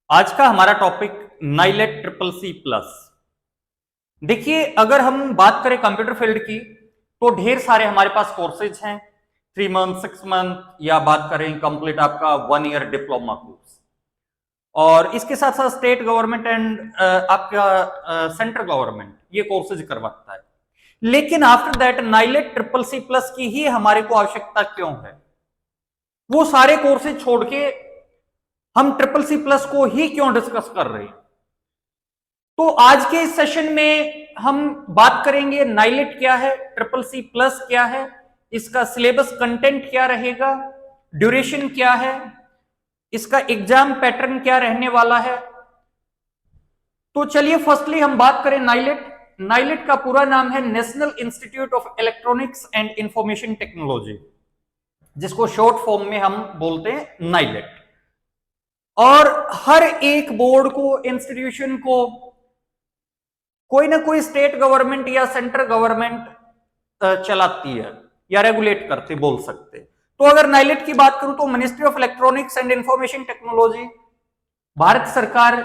आज का हमारा topic NIELIT triple C plus. देखिए, अगर हम बात करें कंप्यूटर फील्ड की तो ढेर सारे हमारे पास कोर्सेज हैं, 3 मंथ 6 मंथ, या बात करें कंप्लीट आपका 1 ईयर डिप्लोमा कोर्स। और इसके साथ साथ स्टेट गवर्नमेंट एंड आपका सेंट्रल गवर्नमेंट ये कोर्सेज करवाता है। लेकिन after that NIELIT triple C plus की ही हमारे को आवश्यकता क्यों है? वो सारे कोर्सेज छोड़ के हम ट्रिपल सी प्लस को ही क्यों डिस्कस कर रहे हैं? तो आज के इस सेशन में हम बात करेंगे नाइलेट क्या है, ट्रिपल सी प्लस क्या है, इसका सिलेबस कंटेंट क्या रहेगा, ड्यूरेशन क्या है, इसका एग्जाम पैटर्न क्या रहने वाला है। तो चलिए फर्स्टली हम बात करें नाइलेट। नाइलेट का पूरा नाम है national institute of electronics and information technology, जिसको शॉर्ट फॉर्म में हम बोलते हैं नाइलेट। और हर एक बोर्ड को, इंस्टीट्यूशन को कोई ना कोई स्टेट गवर्नमेंट या सेंट्रल गवर्नमेंट चलाती है या रेगुलेट करती, बोल सकते। तो अगर नाइलेट की बात करूं तो ministry of electronics and information technology, Bharat सरकार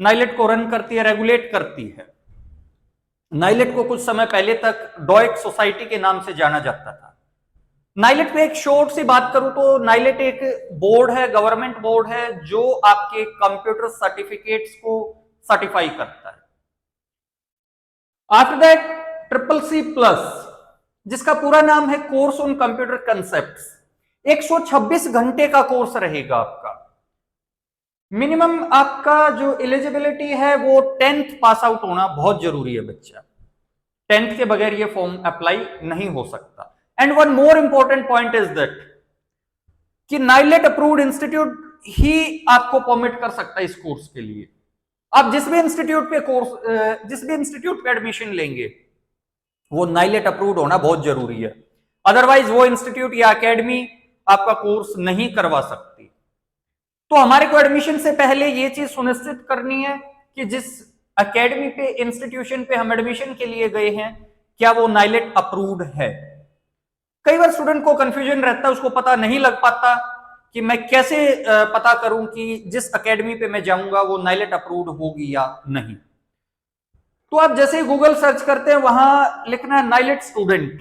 नाइलेट को रन करती है, रेगुलेट करती है। नाइलेट को कुछ समय पहले तक डॉइक सोसाइटी के नाम से जाना जाता था। नाइलेट पे एक शॉर्ट सी बात करूं तो नाइलेट एक बोर्ड है, गवर्नमेंट बोर्ड है, जो आपके कंप्यूटर सर्टिफिकेट्स को सर्टिफाई करता है। After that triple C plus, जिसका पूरा नाम है कोर्स ऑन कंप्यूटर कंसेप्ट्स, 126 घंटे का कोर्स रहेगा आपका। मिनिमम आपका जो एलिजिबिलिटी है वो 10th पास आउट होना बहुत जरूरी है बच्चा। 10th के बगैर ये फॉर्म अप्लाई नहीं हो सकता। And one more important point is that कि नाइलेट अप्रूव्ड इंस्टीट्यूट ही आपको परमिट कर सकता है इस कोर्स के लिए। आप जिस भी इंस्टीट्यूट पे कोर्स, जिस भी इंस्टीट्यूट पे एडमिशन लेंगे, वो नाइलेट अप्रूव्ड होना बहुत जरूरी है। अदरवाइज वो इंस्टीट्यूट या एकेडमी आपका कोर्स नहीं करवा सकती। तो हमारे को एडमिशन से पहले ये चीज सुनिश्चित करनी है कि जिस एकेडमी पे, इंस्टीट्यूशन पे हम एडमिशन के लिए गए हैं, क्या वो नाइलेट अप्रूव्ड है। कई बार स्टूडेंट को कंफ्यूजन रहता है, उसको पता नहीं लग पाता कि मैं कैसे पता करूं कि जिस एकेडमी पे मैं जाऊंगा वो नाइलेट अप्रूव्ड होगी या नहीं। तो आप जैसे ही गूगल सर्च करते हैं, वहां लिखना है NIELIT student,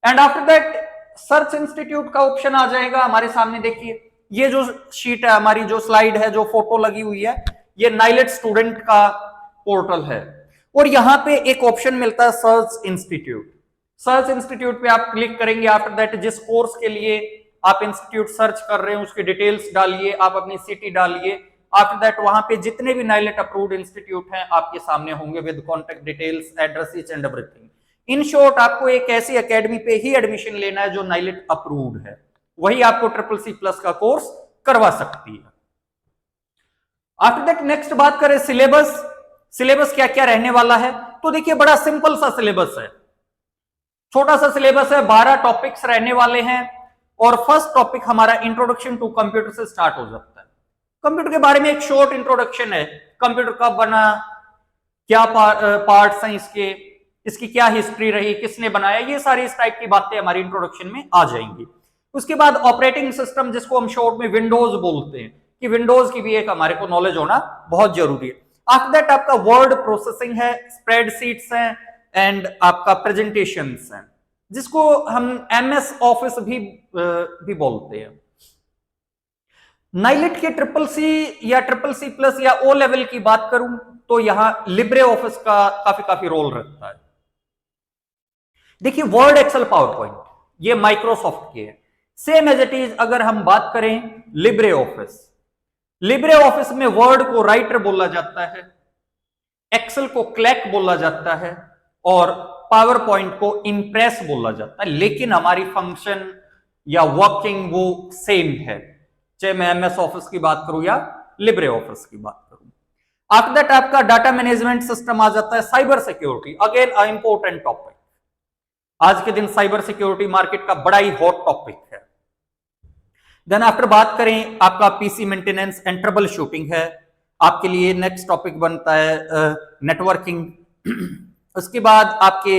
and after that search institute का ऑप्शन आ जाएगा हमारे सामने। देखिए, ये जो शीट है हमारी, जो स्लाइड है, जो फोटो लगी हुई है, ये नाइलेट स्टूडेंट का पोर्टल है। और यहां पे एक ऑप्शन मिलता है सर्च इंस्टीट्यूट। सर्च इंस्टीट्यूट पे आप क्लिक करेंगे। आफ्टर दैट जिस कोर्स के लिए आप इंस्टीट्यूट सर्च कर रहे हैं उसकी डिटेल्स डालिए, आप अपनी सिटी डालिए। आफ्टर दैट वहां पे जितने भी नाइलेट अप्रूव्ड इंस्टीट्यूट हैं आपके सामने होंगे, with contact details, address, each and everything. In short, आपको एक ऐसी एकेडमी पे ही एडमिशन लेना है जो नाइलेट अप्रूव्ड है, वही आपको ट्रिपल सी प्लस का कोर्स करवा सकती है। आफ्टर दैट नेक्स्ट बात करें सिलेबस। सिलेबस क्या क्या रहने वाला है, तो देखिए बड़ा सिंपल सा सिलेबस है, छोटा सा सिलेबस है, 12 टॉपिक्स रहने वाले हैं। और फर्स्ट टॉपिक हमारा इंट्रोडक्शन टू कंप्यूटर से स्टार्ट हो जाता है। कंप्यूटर के बारे में एक शॉर्ट इंट्रोडक्शन है, कंप्यूटर कब बना, क्या पार्ट्स हैं इसके, इसकी क्या हिस्ट्री रही, किसने बनाया, ये सारी इस टाइप की बातें हमारी इंट्रोडक्शन में आ जाएंगी। उसके बाद ऑपरेटिंग सिस्टम, जिसको हम शॉर्ट में विंडोज बोलते हैं, कि विंडोज की भी एक हमारे को नॉलेज होना बहुत जरूरी है। आफ्टर दैट आपका वर्ड प्रोसेसिंग है, स्प्रेडशीट्स हैं, एंड आपका प्रेजेंटेशंस हैं, जिसको हम एमएस ऑफिस भी बोलते हैं। नाइलेट के ट्रिपल सी या ट्रिपल सी प्लस या ओ लेवल की बात करूं तो यहां लिब्रे ऑफिस का काफी रोल रहता है। देखिए, वर्ड, एक्सेल, पावर पॉइंट ये माइक्रोसॉफ्ट के है। सेम एज इट इज अगर हम बात करें लिब्रे ऑफिस, लिब्रे ऑफिस में वर्ड को राइटर बोला जाता है, एक्सेल को क्लैक बोला जाता है, और पावर पॉइंट को इंप्रेस बोला जाता है। लेकिन हमारी फंक्शन या वर्किंग वो सेम है, चाहे मैं एमएस ऑफिस की बात करूं या लिब्रे ऑफिस की बात करूं। आफ्टर दैट आपका डाटा मैनेजमेंट सिस्टम आ जाता है, cyber security, again a important topic. आज के दिन साइबर सिक्योरिटी मार्केट का बड़ा ही हॉट टॉपिक है। देन आफ्टर बात करें आपका PC maintenance and trouble shooting है, आपके लिए नेक्स्ट टॉपिक बनता है नेटवर्किंग। उसके बाद आपके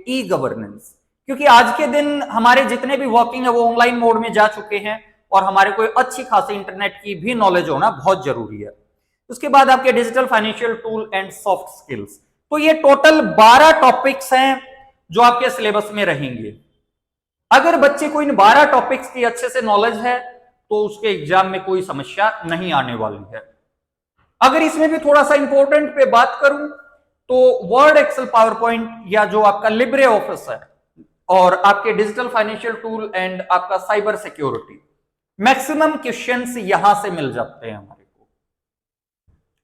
ई गवर्नेंस, क्योंकि आज के दिन हमारे जितने भी वर्किंग है वो ऑनलाइन मोड में जा चुके हैं, और हमारे को अच्छी खासी इंटरनेट की भी नॉलेज होना बहुत जरूरी है। उसके बाद आपके digital financial tool and soft skills. तो ये टोटल 12 टॉपिक्स हैं जो आपके सिलेबस में रहेंगे। अगर बच्चे को इन 12 टॉपिक्स की अच्छे से नॉलेज है तो उसके एग्जाम में कोई समस्या नहीं आने वाली है। अगर इसमें भी थोड़ा सा इंपॉर्टेंट पे बात करूं तो वर्ड, एक्सेल, पावर पॉइंट या जो आपका लिब्रे ऑफिस है और आपके डिजिटल फाइनेंशियल टूल एंड आपका साइबर सिक्योरिटी, मैक्सिमम क्वेश्चंस यहां से मिल जाते हैं हमारे को।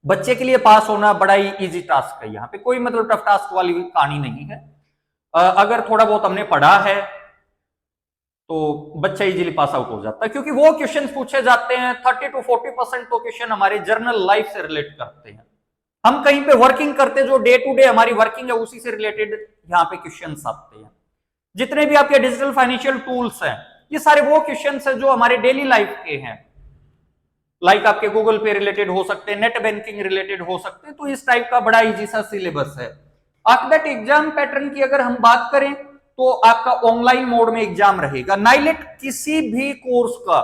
बच्चे के लिए पास होना बड़ा ही इजी टास्क है, यहां पे कोई मतलब टफ टास्क वाली कहानी नहीं है। अगर थोड़ा बहुत हमने पढ़ा है तो बच्चा इजीली पास आउट हो जाता है, क्योंकि वो क्वेश्चन पूछे जाते हैं 30 to 40% तो क्वेश्चन हमारे जर्नल लाइफ से रिलेट करते हैं। हम कहीं पे वर्किंग करते जो डे टू डे हमारी वर्किंग है उसी से रिलेटेड यहाँ पे क्वेश्चन आते हैं। जितने भी आपके डिजिटल फाइनेंशियल टूल्स हैं ये सारे वो क्वेश्चन है जो हमारे डेली लाइफ के हैं, लाइक आपके गूगल पे रिलेटेड हो सकते हैं, नेट बैंकिंग रिलेटेड हो सकते हैं। तो इस टाइप का बड़ा इजी सा सिलेबस है। आफ्टर दैट एग्जाम पैटर्न की अगर हम बात करें तो आपका ऑनलाइन मोड में एग्जाम रहेगा। नाइलेट किसी भी कोर्स का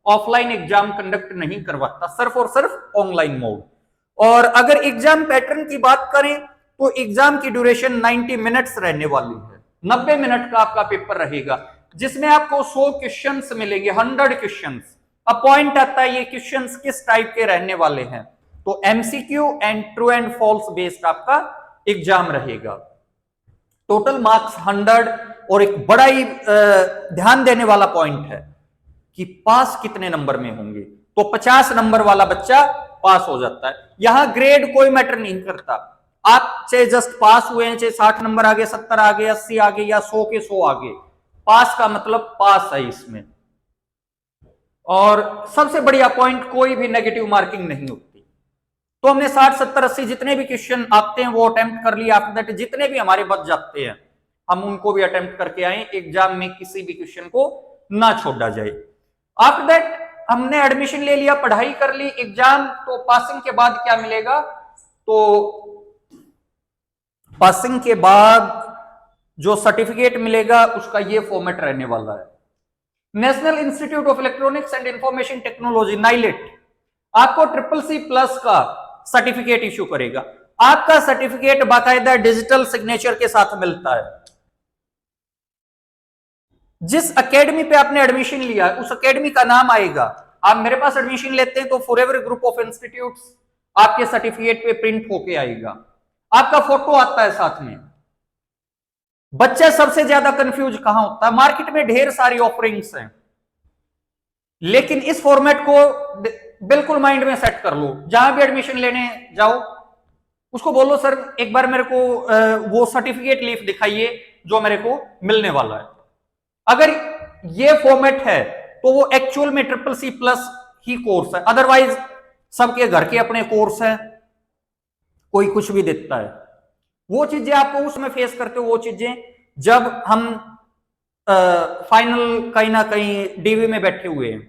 ऑफलाइन एग्जाम कंडक्ट नहीं करवाता, सिर्फ और सिर्फ ऑनलाइन मोड। और अगर एग्जाम पैटर्न की बात करें तो एग्जाम की ड्यूरेशन 90 मिनट्स रहने वाली है। 90 मिनट का आपका पेपर रहेगा जिसमें आपको 100 क्वेश्चंस मिलेंगे, 100 क्वेश्चंस। अब पॉइंट आता है ये क्वेश्चंस किस टाइप के रहने वाले हैं, तो MCQ and true and false based आपका एग्जाम रहेगा। Total marks 100। और एक बड़ा ही ध्यान देने वाला पॉइंट है कि पास कितने नंबर में होंगे, तो 50 नंबर वाला बच्चा पास हो जाता है। यहां ग्रेड कोई मैटर नहीं करता, आप चाहे जस्ट पास हुए हैं, चाहे 60 नंबर आगे, 70 आगे, 80 आगे या 100 के 100 आगे, पास का मतलब पास है इसमें। और सबसे बढ़िया पॉइंट, कोई भी नेगेटिव मार्किंग नहीं होती। तो हमने 60, 70, 80 जितने भी क्वेश्चन आते हैं वो अटेम्प्ट कर लिया। आफ्टर दैट जितने भी हमारे बच जाते हैं हम उनको भी अटेम्प्ट करके आए, एग्जाम में किसी भी क्वेश्चन को ना छोड़ा जाए। आफ्टर दैट हमने एडमिशन ले लिया, पढ़ाई कर ली, एग्जाम, तो पासिंग के बाद क्या मिलेगा, तो पासिंग के बाद जो सर्टिफिकेट मिलेगा उसका ये फॉर्मेट रहने वाला है। National institute of electronics and information technology NIELIT आपको CCC+ का सर्टिफिकेट इश्यू करेगा। आपका सर्टिफिकेट बाकायदा डिजिटल सिग्नेचर के साथ मिलता है। जिस एकेडमी पे आपने एडमिशन लिया है उस एकेडमी का नाम आएगा। आप मेरे पास एडमिशन लेते हैं तो फॉरएवर ग्रुप ऑफ इंस्टीट्यूट्स आपके सर्टिफिकेट पे प्रिंट होके आएगा, आपका फोटो आता है साथ में। बच्चा सबसे ज्यादा कंफ्यूज कहां होता है, मार्केट में ढेर सारी ऑफरिंग्स हैं, लेकिन इस फॉर्मेट को बिल्कुल माइंड में सेट कर लो। जहां भी एडमिशन लेने जाओ उसको बोलो सर एक बार मेरे को वो सर्टिफिकेट लीफ दिखाइए जो मेरे को मिलने वाला है। अगर ये फॉर्मेट है तो वो एक्चुअल में CCC+ ही कोर्स है, अदरवाइज सबके घर के अपने कोर्स है, कोई कुछ भी देता है। वो चीजें आपको उसमें फेस करते हो, वो चीजें जब हम फाइनल कहीं ना कहीं डीवी में बैठे हुए हैं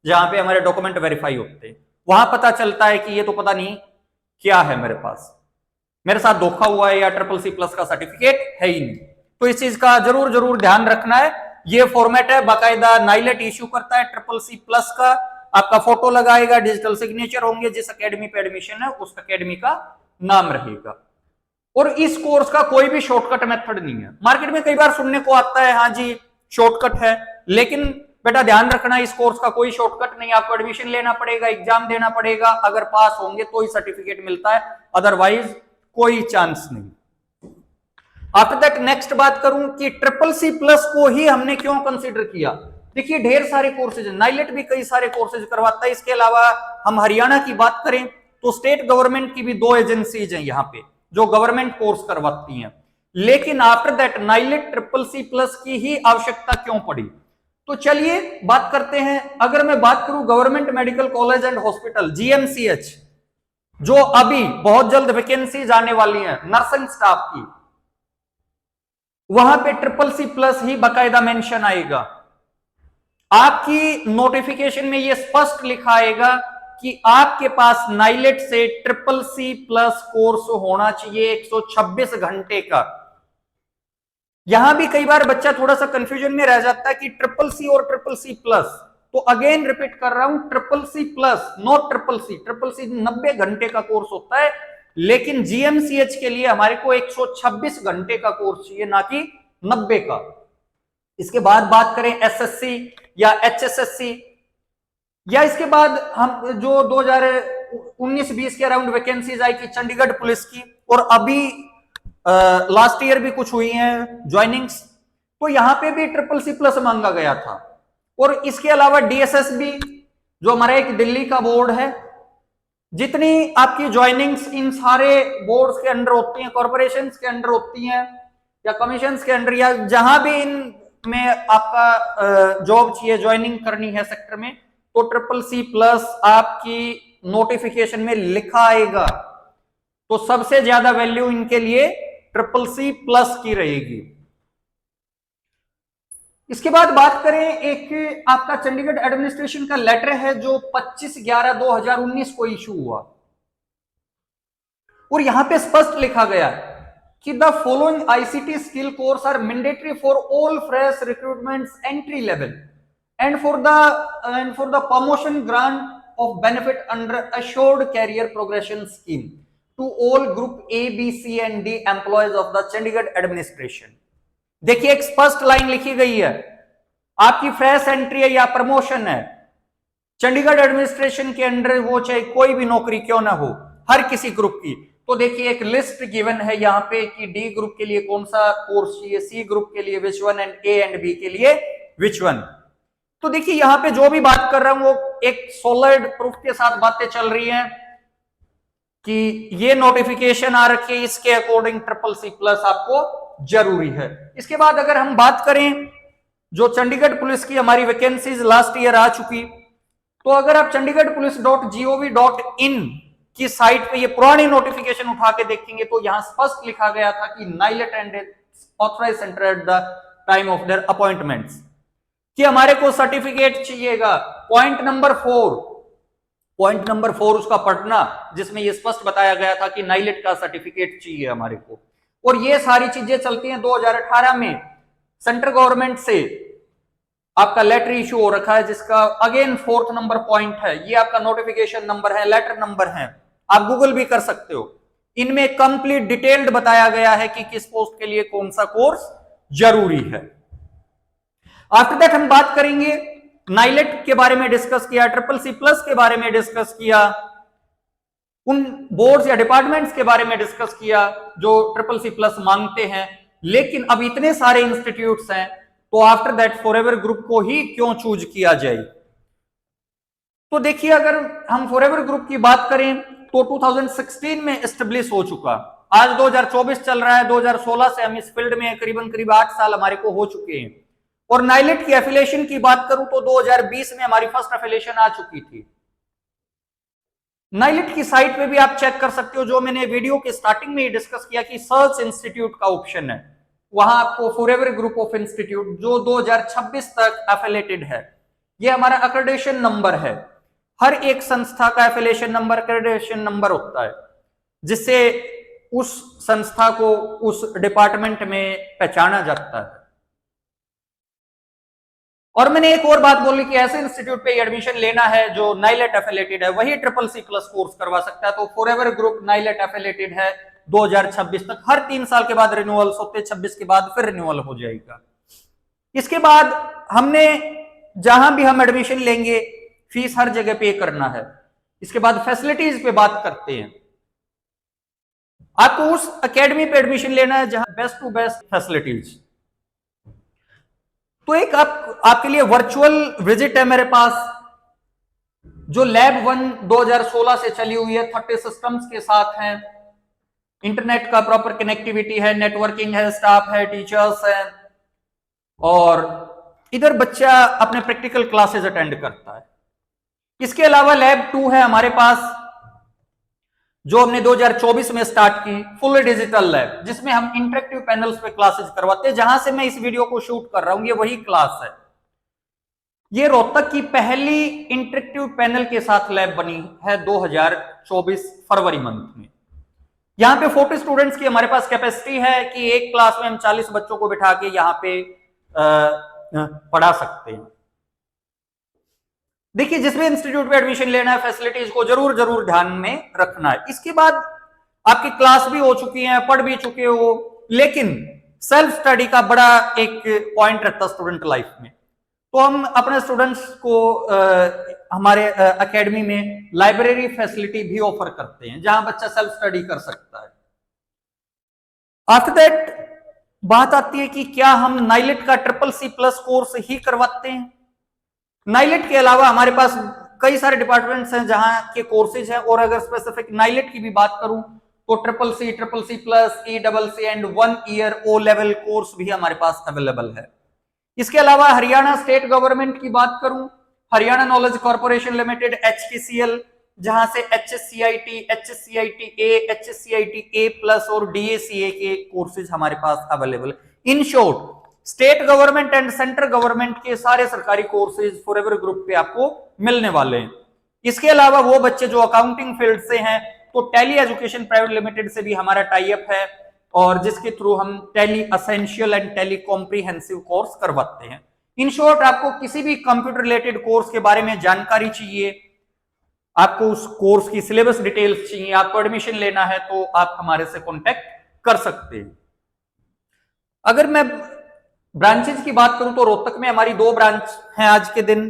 जहां पे हमारे डॉक्यूमेंट वेरीफाई होते हैं, वहां पता चलता है कि ये तो पता नहीं क्या है मेरे पास, मेरे साथ धोखा हुआ है या CCC+ का सर्टिफिकेट है ही नहीं। तो इस चीज का जरूर ध्यान रखना है। ये फॉर्मेट है, बाकायदा नाइलेट इश्यू करता है CCC+ का, आपका फोटो लगाएगा, डिजिटल सिग्नेचर होंगे, जिस एकेडमी पे एडमिशन है उस एकेडमी का नाम रहेगा। और इस कोर्स का कोई भी शॉर्टकट मेथड नहीं है। मार्केट में कई बार सुनने को आता है हाँ जी शॉर्टकट है, लेकिन बेटा ध्यान रखना इस कोर्स का कोई शॉर्टकट नहीं। आपको एडमिशन लेना पड़ेगा, एग्जाम देना पड़ेगा, अगर पास होंगे तो ही सर्टिफिकेट मिलता है, अदरवाइज कोई चांस नहीं। आफ्टर दैट नेक्स्ट बात करूं कि CCC+ को ही हमने क्यों कंसीडर किया। देखिए ढेर सारे कोर्सेज, नाइलेट भी कई सारे कोर्सेज करवाता है। इसके अलावा हम हरियाणा की बात करें तो स्टेट गवर्नमेंट की भी 2 एजेंसीज हैं यहाँ पे जो गवर्नमेंट कोर्स करवाती हैं। लेकिन आफ्टर दैट नाइलेट CCC+ की ही आवश्यकता क्यों पड़ी, तो चलिए बात करते हैं। अगर मैं बात करूं government medical college and hospital GMCH, जो अभी बहुत जल्द वैकेंसीज आने वाली हैं नर्सिंग स्टाफ की, वहां पे CCC+ ही बाकायदा मेंशन आएगा। आपकी नोटिफिकेशन में यह स्पष्ट लिखा आएगा कि आपके पास नाइलेट से CCC+ कोर्स होना चाहिए 126 घंटे का। यहां भी कई बार बच्चा थोड़ा सा कंफ्यूजन में रह जाता है कि CCC और CCC+, तो अगेन रिपीट कर रहा हूं, triple C plus, not triple C. Triple C 90 घंटे का कोर्स होता है, लेकिन जीएमसीएच के लिए हमारे को 126 घंटे का कोर्स चाहिए, ना कि 90 का। इसके बाद बात करें एसएससी या एचएसएससी, या इसके बाद हम जो 2019-20 के अराउंड वैकेंसीज आई थी चंडीगढ़ पुलिस की, और अभी लास्ट ईयर भी कुछ हुई हैं ज्वाइनिंग्स, तो यहां पे भी ट्रिपल सी प्लस मांगा गया था। और इसके अलावा डीएसएसबी जो हमारा एक दिल्ली का बोर्ड है, जितनी आपकी ज्वाइनिंग्स इन सारे बोर्ड्स के अंडर होती हैं, कॉर्पोरेशंस के अंडर होती हैं, या कमीशंस के अंडर, या जहां भी इन में आपका जॉब चाहिए, ज्वाइनिंग करनी है सेक्टर में, तो ट्रिपल सी प्लस आपकी नोटिफिकेशन में लिखा आएगा। तो सबसे ज्यादा वैल्यू इनके लिए ट्रिपल सी प्लस की रहेगी। इसके बाद बात करें, एक आपका चंडीगढ़ एडमिनिस्ट्रेशन का लेटर है जो 25/11/2019 को इशू हुआ, और यहां पे स्पष्ट लिखा गया कि the following ICT skill course are mandatory for all fresh recruitments entry level and for the promotion grant of benefit under assured career progression scheme to all group A B C and D employees of the Chandigarh administration. देखिए एक स्पष्ट line लिखी गई है, आपकी fresh entry है या promotion है चंडीगढ़ एडमिनिस्ट्रेशन के अंडर, वो चाहे कोई भी नौकरी क्यों ना हो, हर किसी ग्रुप की, तो देखिए एक लिस्ट गिवन है यहाँ पे कि डी ग्रुप के लिए कौन सा कोर्स चाहिए, सी ग्रुप के लिए which one, and A and B के लिए विच वन। तो देखिए यहाँ पे जो भी बात कर रहा हूं वो एक सॉलिड प्रूफ के साथ बातें चल रही हैं कि ये नोटिफिकेशन आ रखी है, इसके अकॉर्डिंग ट्रिपल सी प्लस आपको जरूरी है। इसके बाद अगर हम बात करें, जो चंडीगढ़ पुलिस की हमारी वैकेंसीज लास्ट ईयर आ चुकी, तो अगर आप चंडीगढ़ पुलिस.gov.in की साइट पे ये पुरानी नोटिफिकेशन उठा के देखेंगे, तो यहां स्पष्ट लिखा गया था कि NIELIT and authorised centre at the time of their appointments, कि हमारे को सर्टिफिकेट चाहिएगा। पॉइंट नंबर 4 उसका पढ़ना, जिसमें ये स्पष्ट बताया गया था कि नाइलेट का सर्टिफिकेट चाहिए हमारे को। और ये सारी चीजें चलती हैं 2018 में सेंट्रल गवर्नमेंट से आपका लेटर इशू हो रखा है, जिसका अगेन 4th नंबर पॉइंट है। ये आपका नोटिफिकेशन नंबर है, लेटर नंबर है, आप गूगल भी कर सकते हो। इनमें कंप्लीट डिटेल्ड बताया गया है कि किस पोस्ट के लिए कौन सा कोर्स जरूरी है। आफ्टर दैट हम बात करेंगे, नाइलेट के बारे में डिस्कस किया, ट्रिपल सी प्लस के बारे में डिस्कस किया, उन बोर्ड्स या डिपार्टमेंट्स के बारे में डिस्कस किया जो ट्रिपल सी प्लस मांगते हैं। लेकिन अब इतने सारे इंस्टीट्यूट्स हैं, तो आफ्टर दैट फॉरएवर ग्रुप को ही क्यों चूज किया जाए। तो देखिए अगर हम फॉरएवर ग्रुप की बात करें तो 2016 में एस्टेब्लिश हो चुका, आज 2024 चल रहा है, 2016 से हम इस फील्ड में करीब 8 साल हमारे को हो चुके हैं। और नाइलेट की एफिलिएशन की बात करूं तो 2020 में हमारी फर्स्ट एफिलिएशन आ चुकी थी। नाइलेट की साइट पे भी आप चेक कर सकते हो, जो मैंने वीडियो के स्टार्टिंग में ही डिस्कस किया कि सर्च इंस्टीट्यूट का ऑप्शन है, वहां आपको फॉरएवर ग्रुप ऑफ इंस्टीट्यूट जो 2026 तक एफिलेटेड है, ये हमारा अक्रेडिटेशन नंबर है। हर एक संस्था का एफिलिएशन नंबर अक्रेडिटेशन नंबर होता है, जिससे उस संस्था को उस डिपार्टमेंट में पहचाना जाता है। और मैंने एक और बात बोली कि ऐसे इंस्टीट्यूट पे एडमिशन लेना है जो नाइलेट एफिलेटेड है, वही ट्रिपल सी प्लस कोर्स करवा सकता है। तो फॉरएवर ग्रुप नाइलेट एफिलेटेड है 2026 तक, हर 3 साल के बाद रिन्यूअल होते, 26 के बाद फिर रिन्यूअल हो जाएगा। इसके बाद हमने जहां भी हम एडमिशन लेंगे फीस हर जगह पे करना है। इसके बाद फैसिलिटीज पे बात करते हैं, आपको उस एकेडमी पे एडमिशन लेना है जहां बेस्ट टू बेस्ट फैसिलिटीज। तो एक आपके लिए वर्चुअल विजिट है मेरे पास, जो लैब 1 2016 से चली हुई है, 30 सिस्टम्स के साथ हैं, इंटरनेट का प्रॉपर कनेक्टिविटी है, नेटवर्किंग है, स्टाफ है, टीचर्स हैं, और इधर बच्चा अपने प्रैक्टिकल क्लासेस अटेंड करता है। इसके अलावा लैब 2 है हमारे पास, जो हमने 2024 में स्टार्ट की, फुल डिजिटल लैब, जिसमें हम इंटरेक्टिव पैनल्स पे क्लासेस करवाते हैं। जहां से मैं इस वीडियो को शूट कर रहा हूं ये वही क्लास है। ये रोहतक की पहली इंटरेक्टिव पैनल के साथ लैब बनी है 2024 फरवरी मंथ में। यहाँ पे 40 स्टूडेंट्स की हमारे पास कैपेसिटी है कि एक क्लास में हम 40 बच्चों को बिठा के यहाँ पे पढ़ा सकते हैं। देखिए जिस भी इंस्टीट्यूट में एडमिशन लेना है फैसिलिटीज को जरूर जरूर ध्यान में रखना है। इसके बाद आपकी क्लास भी हो चुकी है, पढ़ भी चुके हो, लेकिन सेल्फ स्टडी का बड़ा एक पॉइंट रहता है स्टूडेंट लाइफ में। तो हम अपने स्टूडेंट्स को हमारे एकेडमी में लाइब्रेरी फैसिलिटी भी ऑफर करते हैं जहां बच्चा सेल्फ स्टडी कर सकता है। आफ्टर दैट बात आती है कि क्या हम नाइलेट का CCC+ कोर्स ही करवाते हैं। नाइलेट के अलावा हमारे पास कई सारे डिपार्टमेंट्स हैं जहां के कोर्सेज हैं, और अगर स्पेसिफिक नाइलेट की भी बात करूं तो CCC+, ECC and 1 year O level course भी हमारे पास अवेलेबल है। इसके अलावा हरियाणा स्टेट गवर्नमेंट की बात करूं, Haryana knowledge corporation limited HKCL, जहां से HSCIT, HSCIT-A, HSCIT-A+ और DACA के कोर्सेज हमारे पास available. In short state government and central government के सारे सरकारी कोर्सेज फॉरएवर ग्रुप पे आपको मिलने वाले हैं। इसके अलावा वो बच्चे जो अकाउंटिंग फील्ड से हैं तो टैली एजुकेशन प्राइवेट लिमिटेड से भी हमारा टाई अप है, और जिसके थ्रू हम tally essential and tally comprehensive course करवाते हैं। इन शॉर्ट आपको किसी भी कंप्यूटर रिलेटेड कोर्स के बारे में जानकारी चाहिए, आपको उस कोर्स की सिलेबस डिटेल्स चाहिए, आपको एडमिशन लेना है, तो आप हमारे से कॉन्टेक्ट कर सकते हैं। अगर मैं ब्रांचेज की बात करूं तो रोहतक में हमारी 2 ब्रांच हैं आज के दिन।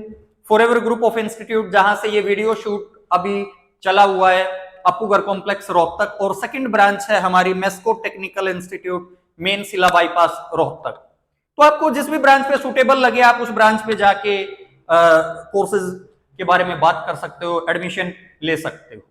फॉरएवर ग्रुप ऑफ इंस्टीट्यूट जहां से ये वीडियो शूट अभी चला हुआ है, अपूगर कॉम्प्लेक्स रोहतक, और सेकंड ब्रांच है हमारी मेस्को टेक्निकल इंस्टीट्यूट, मेन सिला बाईपास रोहतक। तो आपको जिस भी ब्रांच पे सुटेबल लगे आप उस ब्रांच पे जाके कोर्सेज के बारे में बात कर सकते हो, एडमिशन ले सकते हो।